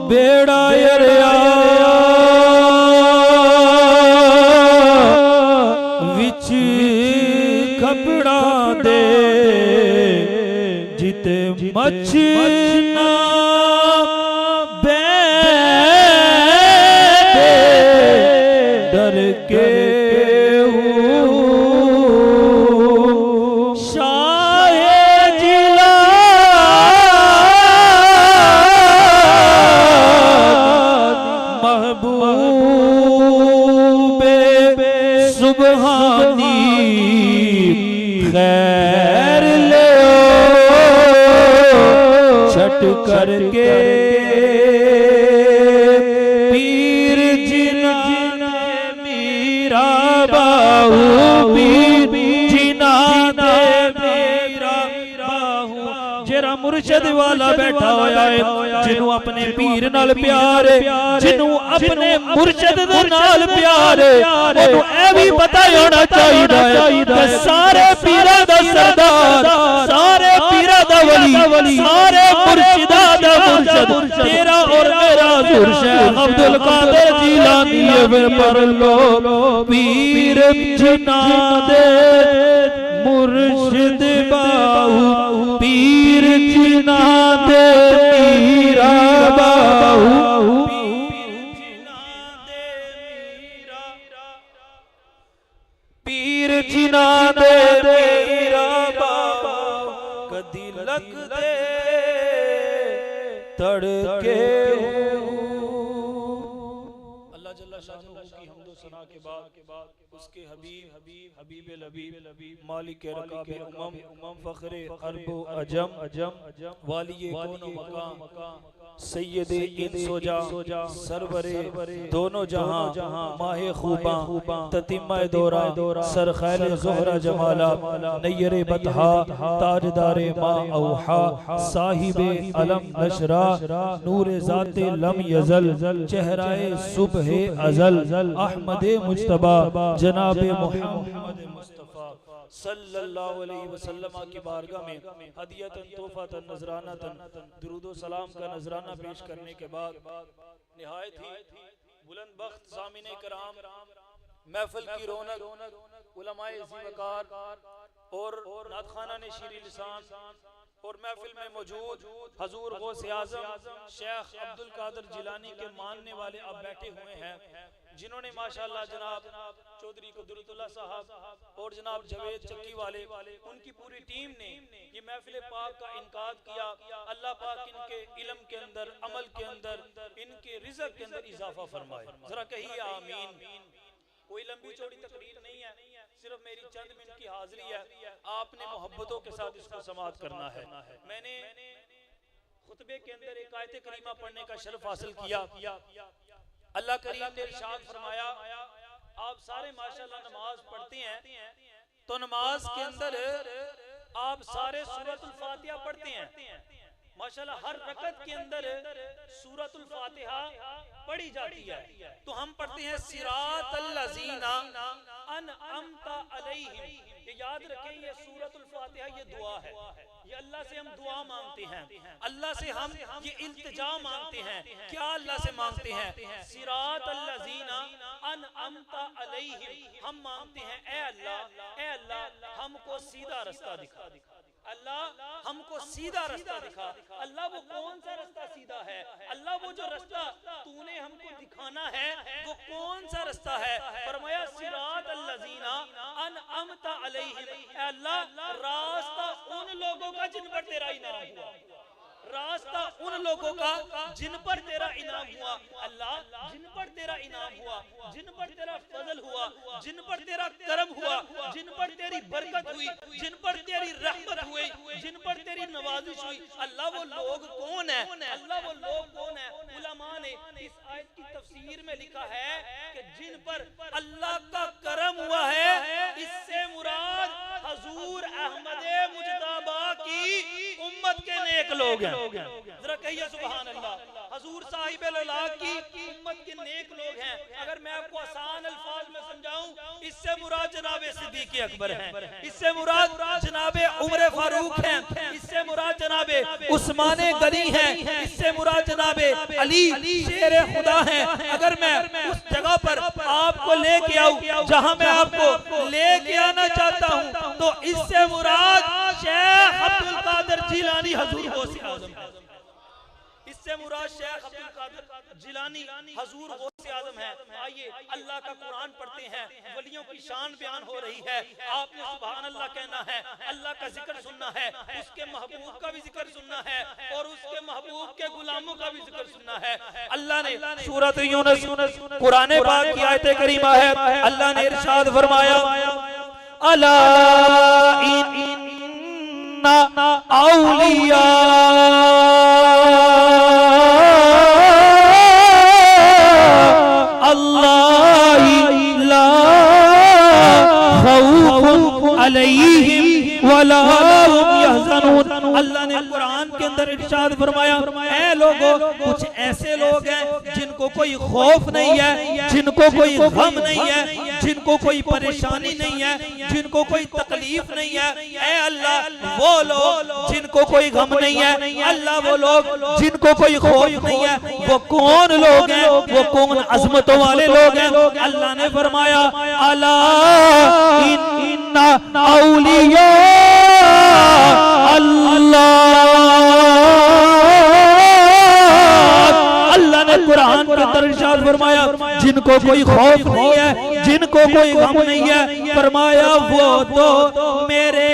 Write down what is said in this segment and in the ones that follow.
बेड़ा यरिया विच खपड़ा दे जिते मछना बैठे डर के करके पीर जिना मीरा बाहू पीर जिना दे मीरा बाहू जेरा मुर्शद वाला बैठा होया है जिन्हों अपने पीर नाल प्यार है जिन्हों अपने मुर्शद दे नाल प्यार है ओनू ए भी पता होना चाहिदा है कि सारे पीरां दा सरदार सारे पीरां दा वली सारे मुर्शिदा दा मुर्शद तेरा और मेरा हुजूर शेख अब्दुल कादिर जिलानी है पर लो पीर जिना दे मुर्शिद बाहू पीर जिना दे मीरा बाहू पीर जिना दे मीरा बाहू कदी लग दे तड़के अल्लाह जल्ला शाह की हमदो सना के बाद उसके हबीब लबीब मालिक रकाब उमम फखरे अरब अजम वाली कौन मकाम सैयदे इंसोजा सरवरे दोनों जहां माहे खूबा ततिमा दौरा सर खैल ज़ोहरा जमाला नय्यरे बतहा ताजदारे मा औहा साहिबे अलम नशरा नूरे ज़ाते लम यज़ल चेहराए सुबह अज़ल अहमदे मुज्तबा जनाबे मुहम्मद मुस्तफ़ा सल्लल्लाहु अलैहि वसल्लम की बारगाह में हदियतन तोहफतन नजरानतन दुरूद व सलाम का नजराना पेश करने के बाद निहायत ही बुलंद बख्त सामिने कराम महफिल की रौनक उलमाए ज़िवकार और नातखाना ने शीरी लिसान और महफिल में मौजूद हजूर गौसे आज़म शेख अब्दुल कादिर जिलानी के मानने वाले अब बैठे हुए हैं जिन्होंने माशाअल्लाह जनाब चौधरी कुदरतुल्लाह साहब और जनाब जवेद चक्की वाले उनकी पूरी टीम ने ये महफिल पाक का इनकाद किया। अल्लाह पाक इनके इल्म के अंदर अमल के अंदर इनके रिज़्क़ के अंदर इजाफा फरमाए। जरा कहिए आमीन। कोई लंबी चौड़ी तकरीर नहीं है, सिर्फ मेरी चंद मिनट की हाजिरी है। आपने मोहब्बतों के साथ इसको समाअत करना है। मैंने खुतबे के अंदर एक आयत करीमा पढ़ने का शर्फ हासिल किया। अल्लाह करीम ने इरशाद फरमाया, आप सारे माशाअल्लाह नमाज पढ़ते हैं तो नमाज के अंदर आप सारे सूरतुल फातिहा पढ़ते हैं। माशाअल्लाह हर रकत के अंदर सूरतुल फातिहा पढ़ी जाती है। तो हम पढ़ते हैं सिरातल लज़ीना अनअमता अलैहिम। ये याद रखें, ये सूरतुल फातिहा ये दुआ है। ये अल्लाह से हम दुआ मांगते हैं, अल्लाह से हम ये इल्तिजा मांगते हैं। क्या अल्लाह से मांगते हैं? सिरातल लज़ीना अनअमता अलैहिम। हम मांगते हैं ए अल्लाह हमको सीधा रास्ता दिखा। अल्लाह हमको सीधा रास्ता दिखा। अल्लाह वो कौन सा रास्ता सीधा है? अल्लाह वो जो रास्ता तूने हमको दिखाना है वो कौन सा रास्ता है? फरमाया सिरातल लज़ीना अनअमता अलैहिम। अल्लाह रास्ता उन लोगों का जिन पर तेरा इनाम हुआ, रास्ता उन लोगों का जिन पर तेरा इनाम हुआ। अल्लाह जिन पर तेरा इनाम हुआ, जिन पर तेरा फजल हुआ, जिन पर तेरा करम हुआ, जिन पर तेरी बरकत हुई, जिन पर तेरी रहमत हुई, जिन पर तेरी नवाजिश हुई, अल्लाह वो लोग कौन है? अल्लाह वो लोग कौन है? उलमा ने इस आयत की तफसीर में लिखा है कि जिन पर अल्लाह का करम हुआ है, इससे मुराद हजूर अहमद मुज्तबा की उम्मत के नेक लोग हैं। जरा कहिए सुभान अल्लाह। हजूर साहिब-ए-लौलाक की उम्मत के नेक लोग हैं। अगर मैं आपको आसान अल्फाज में समझाऊं, इससे मुराद जनाबे सिद्दीक़ अकबर हैं, इससे मुराद जनाबे उमर फारूक हैं, इससे मुराद जनाबे उस्माने गनी हैं, इससे मुराद जनाबे अली शेर खुदा हैं। अगर मैं उस जगह पर आपको लेके आऊं जहां मैं आपको लेके आना चाहता हूं, तो इससे मुराद शेख अब्दुल कादिर जिलानी हजूर गौसे आज़म है। इससे मुराद शेख अब्दुल कादिर जिलानी हजूर गौसे आज़म है। आइए अल्लाह का कुरान पढ़ते हैं, वलियों की शान बयान हो रही है। आपने सुभान अल्लाह कहना है, अल्लाह का जिक्र सुनना है, उसके महबूब का भी जिक्र सुनना है और उसके महबूब के गुलामों का भी जिक्र सुनना है। अल्लाह ने सूरत यूनुस कुरान पाक की आयत करीमा है, अल्लाह ने इरशाद फरमाया, अला इन्ना औलिया अल्लाह ने कुरान के अंदर इरशाद फरमाया, ऐ लोगों, कुछ ऐसे लोग हैं जिनको कोई खौफ नहीं है, जिनको कोई गम नहीं है, जिनको कोई परेशानी नहीं है, जिनको कोई तकलीफ नहीं है। ऐ अल्लाह, वो लोग जिनको कोई गम नहीं है, अल्लाह वो लोग जिनको कोई खौफ नहीं है, वो कौन लोग हैं, वो कौन अजमतों वाले लोग हैं। अल्लाह ने फरमाया, अला इन्ना औलिया अल्लाह ने कुरान के अंदर इरशाद फरमाया, जिनको कोई खौफ नहीं है, जिनको कोई गम नहीं है, फरमाया वो तो मेरे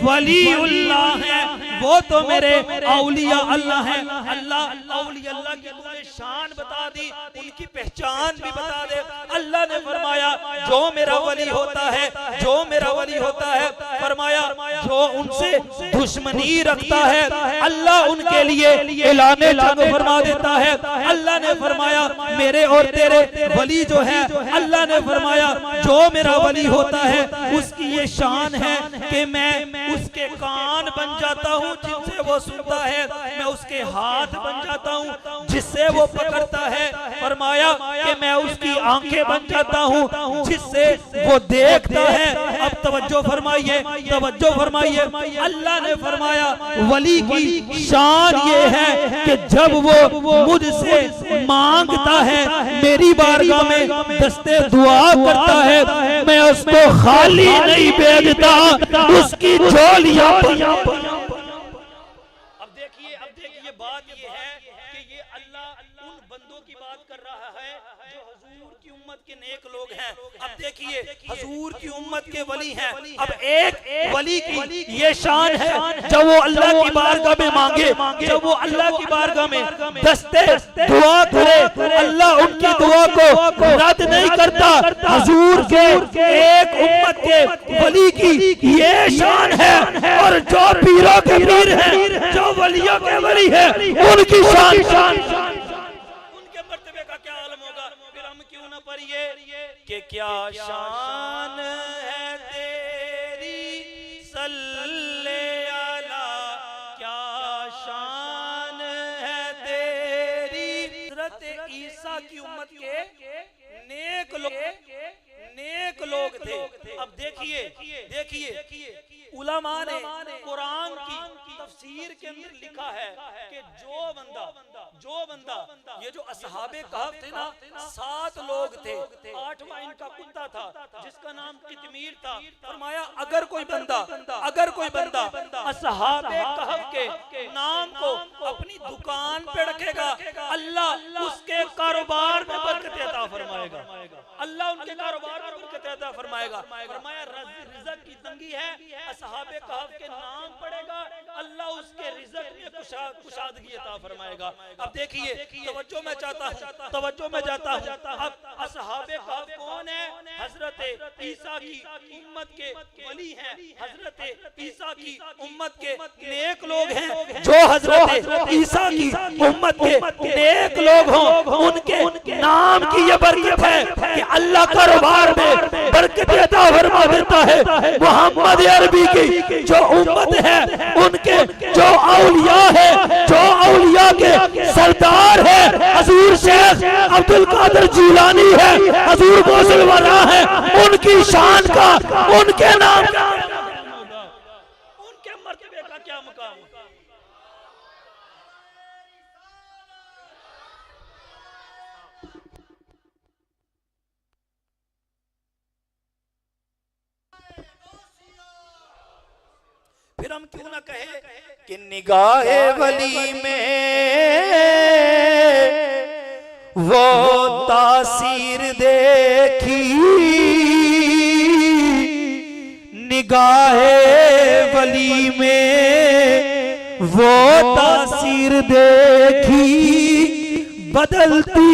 वलीउल्लाह हैं, वो तो मेरे औलिया अल्लाह हैं। अल्लाह औलिया अल्लाह की तूने शान बता दी, उनकी पहचान भी बता दे। अल्लाह ने फरमाया, जो मेरा वली होता है, जो मेरा वली होता है, फरमाया जो उनसे दुश्मनी रखता है, अल्लाह उनके लिए ऐलाने जंग फरमा देता है। अल्लाह ने फरमाया मेरे और तेरे वली जो है, अल्लाह ने फरमाया जो मेरा वली होता है उसकी ये शान है कि मैं उसके कान बन जाता हूँ जिनसे वो सुनता है, मैं उसके हाथ बन जाता हूँ जिससे वो पकड़ता है, फरमाया कि मैं उसकी आंखें बन जाता हूँ जिससे वो देखता है। अब तवज्जो फरमाइए, तवज्जो फरमाइए। अल्लाह ने फरमाया वली की शान ये है कि जब वो मुझसे मांगता है, मेरी बारगाह में दस्ते दुआ करता है, मैं उसको खाली नहीं भेजता, उसकी झोलियां। अब देखिए बात ये है कि ये अल्लाह उन बंदों की बात कर रहा है जो हुजूर की उम्मत के नेक लोग हैं। अब देखिए हुजूर की उम्मत के वली हैं। अब एक वली की ये शान है जब वो अल्लाह की बारगाह में मांगे, जब वो अल्लाह की बारगाह में दस्ते दुआ करे, अल्लाह उनकी दुआ को रद्द नहीं करता। हुजूर के एक उम्मत के वली की ये शान है। और जो पीरों के पीर हैं, जो वलियों के वली है, उनकी शान उनके मर्तबे का क्या आलम होगा। फिर हम क्यों ना पढ़िए कि क्या शान है तेरी सल्ले अला, क्या शान है तेरी। हज़रत ईसा की उम्मत के नेक लोग थे। अब देखिए उलमा ने कुरान की तफसीर के अंदर लिखा है कि जो बंदा ये जो असहाबे कहफ थे ना, 7 लोग थे, 8वां इनका कुत्ता था जिसका नाम कितमीर था। फरमाया अगर कोई बंदा असहाबे कहफ के नाम को अपनी दुकान पे रखेगा, अल्लाह उसके कारोबार में बरकत अता फरमाएगा, अल्लाह उनके कारोबार में बरकत अता फरमाएगा। फरमाया रिज़्क़ की तंगी है, असहाबे कहफ के नाम पड़ेगा, अल्लाह उसके रिज़्क़ में कुशादगी अता फरमाएगा। अब देखिए तवज्जो मैं चाहता हूं। अब असहाबे कहफ कौन है? हजरत ईसा की उम्मत के वली हैं, हजरत ईसा की उम्मत के नेक लोग हैं। जो हजरत ईसा की उम्मत के नेक लोग हों, उनके नाम की ये बरकत है कि अल्लाह कारोबार में बरकत अता फरमा देता है। मोहम्मद अरबी की जो उम्मत है, उनके उनके जो औलिया है, जो औलिया के सरदार है, हजूर शेख अब्दुल कादिर जीलानी है, हजूर गौसुल वरा है, उनकी शान का, उनके नाम का, उनके मर्तबे का क्या मुकाम होगा। फिर हम क्यों ना कहे कि निगाहे वली में वो तासीर देखी, निगाहे वली में वो तासीर देखी, बदलती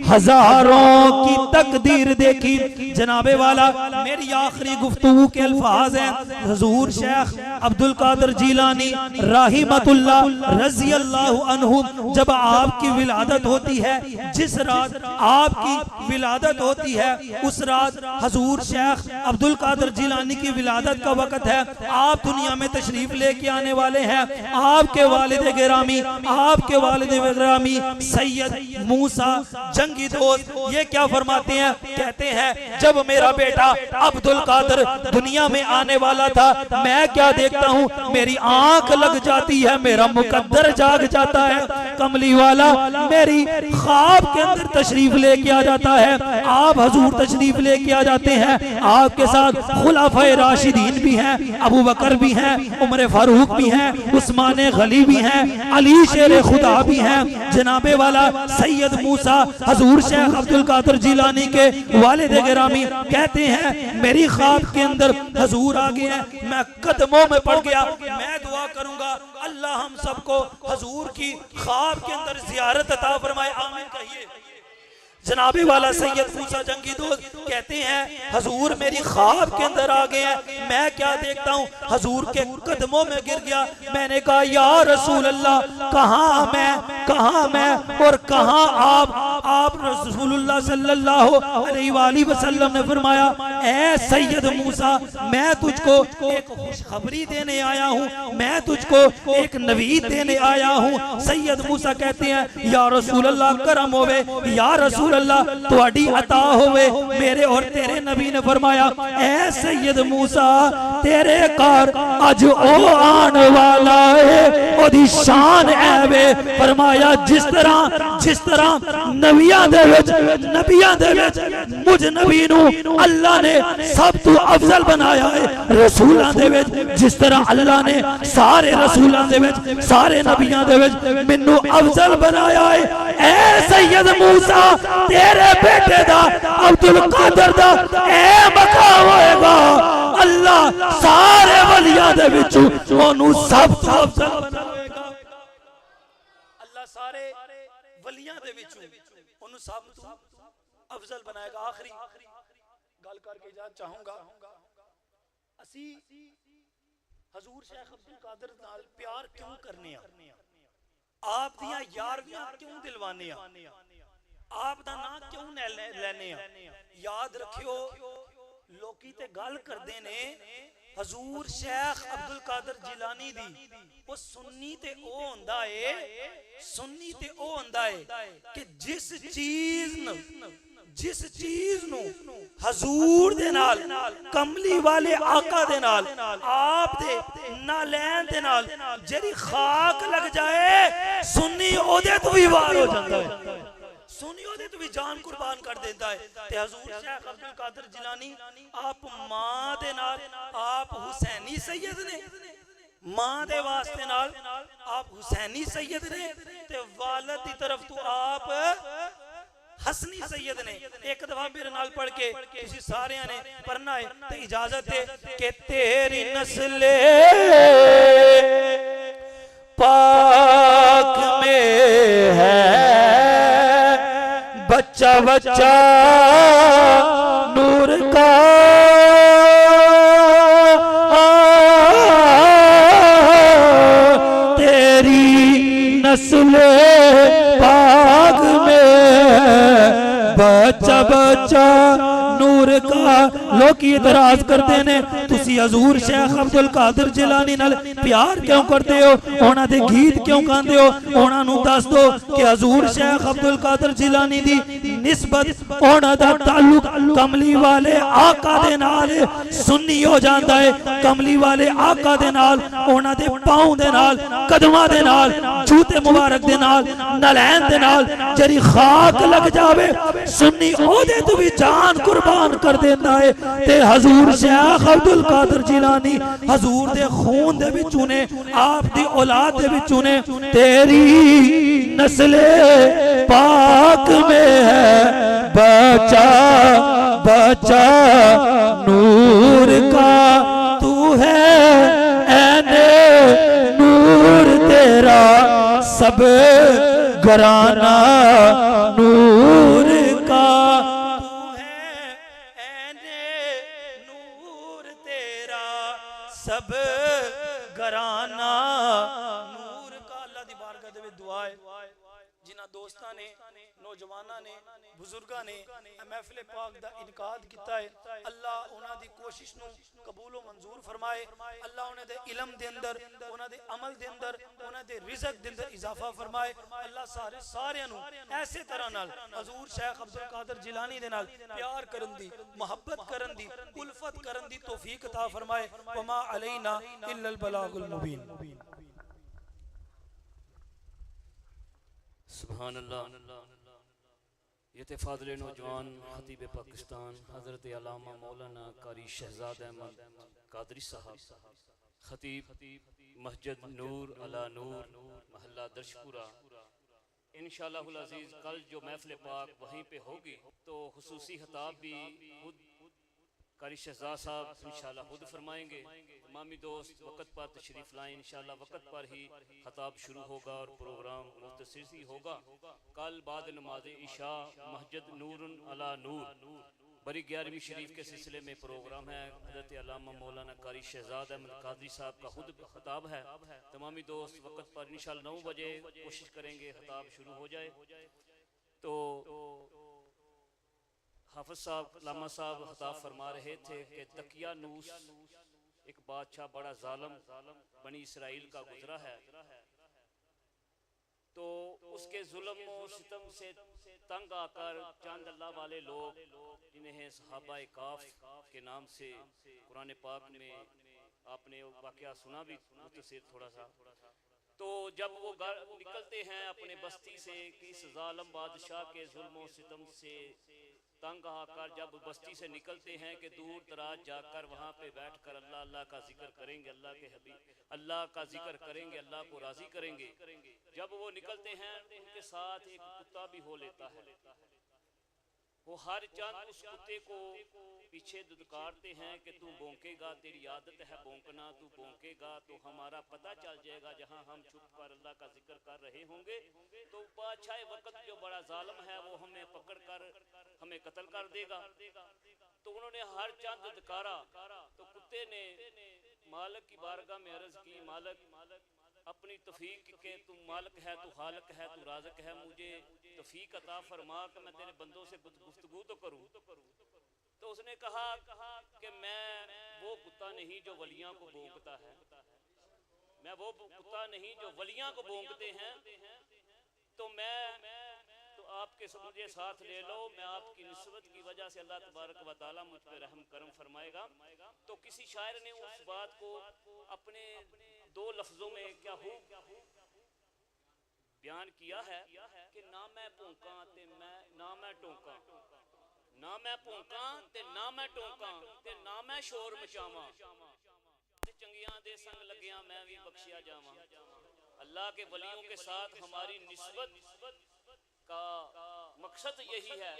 हजारों की तकदीर देखी। जनाबे वाला मेरी आखिरी गुफ्तगू के अल्फाज हैं, हुजूर शेख अब्दुल कादिर जीलानी राहिमतुल्लाह रज़ी अल्लाहु अन्हु, जब आपकी विलादत होती है, जिस रात आपकी विलादत होती है उस रात हजूर शेख अब्दुल कादिर जीलानी की विलादत का वक़्त है। आप दुनिया में तशरीफ लेके आने वाले हैं। आपके वालिद गिरामी, आपके वालिद गिरामी सैयद मूसा जंगी दोस्त ये क्या फरमाते हैं, कहते हैं जब मेरा बेटा अब्दुल कादिर दुनिया में आने वाला था, मैं क्या देखता हूँ, मेरी आंख लग जाती है, मेरा मुकद्दर जाग जाता है। कमली वाला मेरी ख्वाब के अंदर तशरीफ लेके आ जाता है। आप हजूर तशरीफ लेके आ जाते हैं, आपके साथ खुलाफाए राशिदीन भी हैं, अबू बकर भी हैं, उमर फारूक भी हैं, उस्मान गनी भी हैं, अली शेर खुदा भी हैं। जनाबे वाला सैयद मूसा हजूर शेख अब्दुल कादिर जीलानी के वालिद गिरामी कहते हैं मेरी ख्वाब के अंदर हजूर आ गए हैं, मैं कदमों में पड़ गया। मैं दुआ करूंगा अल्लाह हम सबको हजूर की ख्वाब के अंदर जियारत अता फरमाए, आमीन कहिए। जनाबे वाला सैयद मूसा जंगी दोस्त कहते हैं हजूर मेरी ख्वाब के अंदर आ गए हैं, मैं क्या देखता हूँ, हजूर के कदमों में गिर गया। मैंने कहा या रसूल अल्लाह, कहाँ मैं और कहाँ आप रसूलुल्लाह सल्लल्लाहु अलैहि वसल्लम ने फरमाया ऐ सैयद मूसा, मैं तुझको एक खुशखबरी देने आया हूँ, मैं तुझको एक नवीद देने आया हूँ। सैयद मूसा कहते हैं या रसूल अल्लाह करम होवे, या रसूल अल्लाह तुहाडी अता होवे। मेरे और तेरे नबी ने फरमाया ऐ सैयद मूसा, तेरे घर अज ओ आन वाला है, ओदी शान ऐवे। फरमाया जिस तरह नबियां दे विच मुझ नबी नू अल्लाह ने सब तो अफजल बनाया है, रसूलां दे विच जिस तरह अल्लाह ने सारे रसूलां दे विच सारे नबियां दे विच मैनू अफजल बनाया है। ऐ सैयद मूसा, तेरे बेटे दा अब्दुल कादिर दा ए मकाम होएगा, अल्लाह सारे वलियां दे विच ओनू सब तो अफजल बनाएगा। अल्लाह सारे वलियां दे विच ओनू सब तो अफजल बनाएगा। आखिरी गल करके इजाजत चाहूंगा, असी हजूर शेख अब्दुल कादिर नाल प्यार क्यों करने आ, आप दियां यारवियां क्यों दिलवाने आ, आप दा नाम क्यों लेने आ। याद रखियो लोकी ते गल करदे ने हजूर शेख अब्दुल कादिर जिलानी दी, वो सुन्नी ते ओ हुंदा है, सुन्नी ते ओ हुंदा है कि जिस चीज नू हजूर दे नाल, कमली वाले आका दे नाल, आप दे नालैन दे नाल जेरी खाक लग जाए, सुन्नी ओदे तो भी वार हो जाता है, सुन्नी ओदे तो भी जान कुर्बान कर देता है। ते हजूर शेख अब्दुल कादिर जिलानी आप मां दे नाल, आप हुसैनी सैयद ने, मां दे वास्ते नाल आप हुसैनी सैयद ने, ते वालिद दी तरफ तो आप हसनी सैयद ने। एक दफा मेरे नाल पढ़ के तुसी सारे ने पढ़ना है, ते इजाजत है कि तेरी नस्ले पाक में है बच्चा बच्चा नूर का, तेरी नस्ले पाक में बच्चा बच्चा नूर का। लोग इतराज करते ने तुसी हजूर शेख अब्दुल कादिर जिलानी नाल प्यार क्यों करते हो, उन्हां दे गीत क्यों गांदे हो, उन्हां नूं दस दो कि हजूर शेख अब्दुल कादिर जिलानी दी निस्बत उन्हां दा ताल्लुक कमली वाले आका दे नाल सुन्नी हो जांदा है। कमली वाले आका दे नाल, उन्हां दे पांव दे नाल, कदमां दे नाल, जूते मुबारक दे नाल, नलैन दे नाल जरी खाक लग जावे सुन्नी ओदे तो भी जान कुर्बान कर देंदा है। ते हजूर शेख अब्दुल कादिर जिलानी हजूर दे खून दे विचों ने, आप दी औलाद दे विचों ने, तेरी नस्ले पाक में है बचा बचा नूर का तू है ऐने नूर तेरा सब घराना नूर का तू है ऐने नूर तेरा सब घराना नूर का। अल्लाह दी बारगाह दे विच दुआ है जिन्हां दोस्तां ने, नौजवानां ने, बुजुर्गां ने महफिल पाक दा इनकाद किया है, अल्लाह उन्हां दी कोशिश नूं कबूल व मंजूर फरमाए। अल्लाह उन्हां दे इल्म दे अंदर, उन्हां दे अमल दे अंदर, उन्हां दे रिज़्क दे अंदर इजाफा फरमाए। अल्लाह सारियां नूं ऐसे तरह नाल हजूर शेख अब्दुल कादिर जिलानी दे नाल प्यार करन दी, मोहब्बत करन दी, उल्फत करन दी तौफीक अता फरमाए। वमा अलैना इल्लल बलागुल मुबीन। सुभान अल्लाह। ये थे फाज़िल नौजवान खतीब पाकिस्तान हज़रत अल्लामा मौलाना कारी शहजाद अहमद कादरी साहब, खतीब मस्जिद नूर अला नूर महल्ला दर्शपुरा। इंशाअल्लाहुल अज़ीज़ कल जो महफिल पाक वहीं पे होगी तो खुसूसी खिताब भी खुद कारी शहजाद साहब इंशाअल्लाह खुद फरमाएंगे। इमामी दोस्त वक़्त पर तशरीफ़ लाएं, इंशाअल्लाह वक़्त पर ही खिताब शुरू होगा और प्रोग्राम मुख्तसर ही होगा। कल बाद नमाज इशा मस्जिद नूरुन अला नूर बड़ी 11वीं शरीफ के सिलसिले में प्रोग्राम है। हज़रत अल्लामा मौलाना कारी शहजाद अहमद कादरी साहब का खुद खिताब है। तमामी दोस्त वक़्त पर इंशाअल्लाह 9 बजे कोशिश करेंगे खिताब शुरू हो जाए। तो हाफिज साहब लामा साहब खिताब फरमा रहे थे कि तकिया नूस एक बादशाह बड़ा जालिम बनी इसराइल का गुजरा है, तो उसके जुल्म और सितम से तंग आकर चंद अल्लाह वाले लोग जिन्हें सहाबा काफ के नाम से कुरान पाक में आपने वाक़या सुना भी मुख्तसर थोड़ा सा, तो जब वो घर निकलते हैं अपने बस्ती से कि इस जालिम बादशाह के जुल्म और सितम से तंग आकर जब बस्ती से निकलते हैं कि दूर दराज जाकर वहाँ पे बैठकर अल्लाह अल्लाह का जिक्र करेंगे, अल्लाह के हबीब अल्लाह का जिक्र करेंगे, अल्लाह को राज़ी करेंगे। जब वो निकलते हैं उनके साथ एक कुत्ता भी हो लेता है। वो हर चंद उस कुत्ते को पीछे दुदकारते हैं कि तू भौंकेगा, तेरी आदत है भौंकना, तू भौंकेगा तो हमारा पता चल जाएगा जहाँ हम छुप कर अल्लाह का जिक्र कर रहे होंगे, तो बादशाह वक्त जो बड़ा जालिम है वो हमें पकड़ कर हमें कत्ल कर देगा। तो उन्होंने हर चंद दुदकारा, तो कुत्ते ने मालिक की बारगाह में अर्ज की, मालिक अपनी तौफीक के तू मालिक है, तू खालिक है, तू राज़िक है, मुझे तौफीक अता फरमा कि मैं तेरे बंदों से गुफ्तगू तो करूं। तो उसने कहा कि मैं वो कुत्ता नहीं जो वलियां को भौंकता है, मैं वो कुत्ता नहीं जो वलियां को भौंकते हैं, तो मैं तो आपके मुझे साथ ले लो, मैं आपकी निस्बत की वजह से अल्लाह तबारक व तआला मुझ पर रहम करम फरमाएगा। तो किसी शायर ने उस बात को अपने 2 लफ्जों में क्या हो बयान किया है कि ना मैं भौंका ते ना मैं टोंका, ना मैं भौंका ते ना मैं टोंका ते ना मैं शोर मचावां, चंगियां दे संग लगिया मैं भी बख्शिया जावां। अल्लाह के वलियों के साथ हमारी निस्बत का मकसद यही है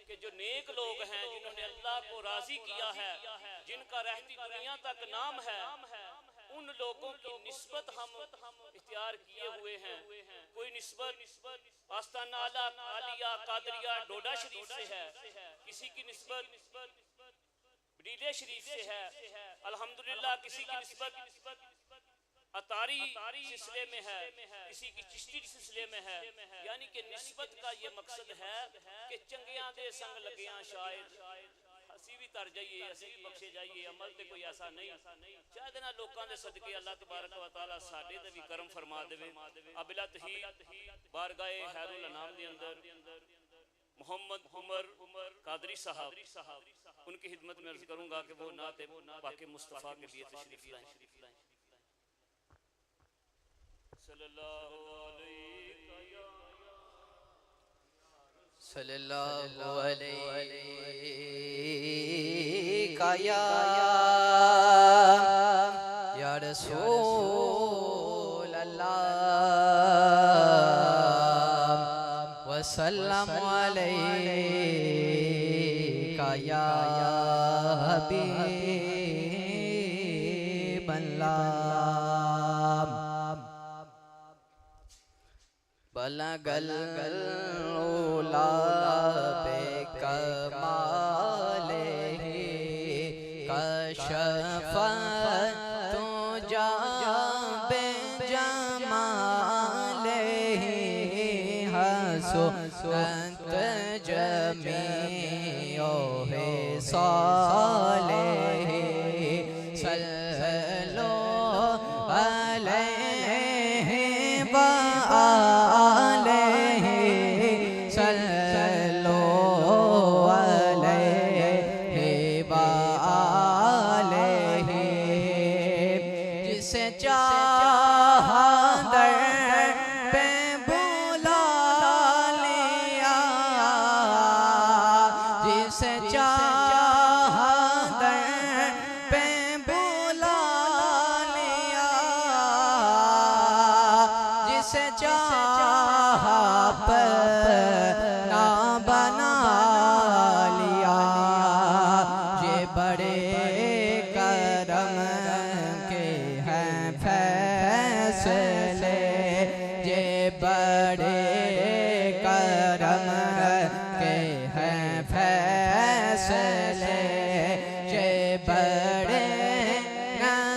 कि जो नेक लोग हैं जिन्होंने अल्लाह को राजी किया है, जिनका रहती दुनिया तक नाम है, उन लोगों की निस्बत हम इख्तियार किए हुए हैं। कोई निस्बत आस्ताना आलिया कादरिया डोडा शरीफ से है, किसी की निस्बत बडीले शरीफ से है, अल्हम्दुलिल्लाह किसी की निस्बत अतारी सिलसिले में है, किसी की चिश्ती सिलसिले में है। यानी कि निस्बत का ये मकसद है कि चंगियां दे संग लगियां शायद असी भी तर जाइए, असी भी बख्शे जाइए, अमल ते कोई ऐसा नहीं। शायद इन्हां लोकां दे सदके अल्लाह तबारक व तआला साडे ते भी करम फरमा देवे। अबिला तही बारगाए हैरुल अनाम दे अंदर मोहम्मद उमर कादरी साहब उनकी खिदमत में अर्ज करूंगा कि वो नाते पाके मुस्तफ़ा के लिए तशरीफ लाएं। सल्लल्लाहु अलैहि या रसूल अल्लाह वसल्लम अलैका या हबीब अल्लाह। बलगल उला बेकमाले कशफ तुजा बेजमाले हसनत जमीओ है साले सल्लो अलैहि व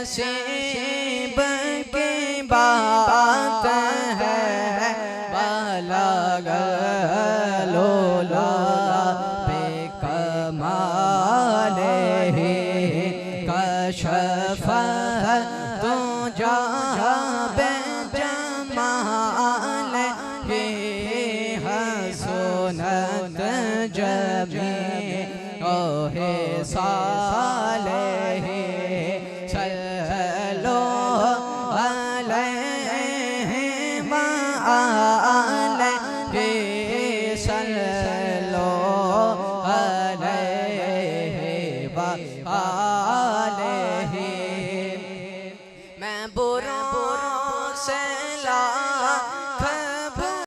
नसीब की बात है बलगलोला बेकमाले कशफ तुजा बेजमाले हसनत जमीओ है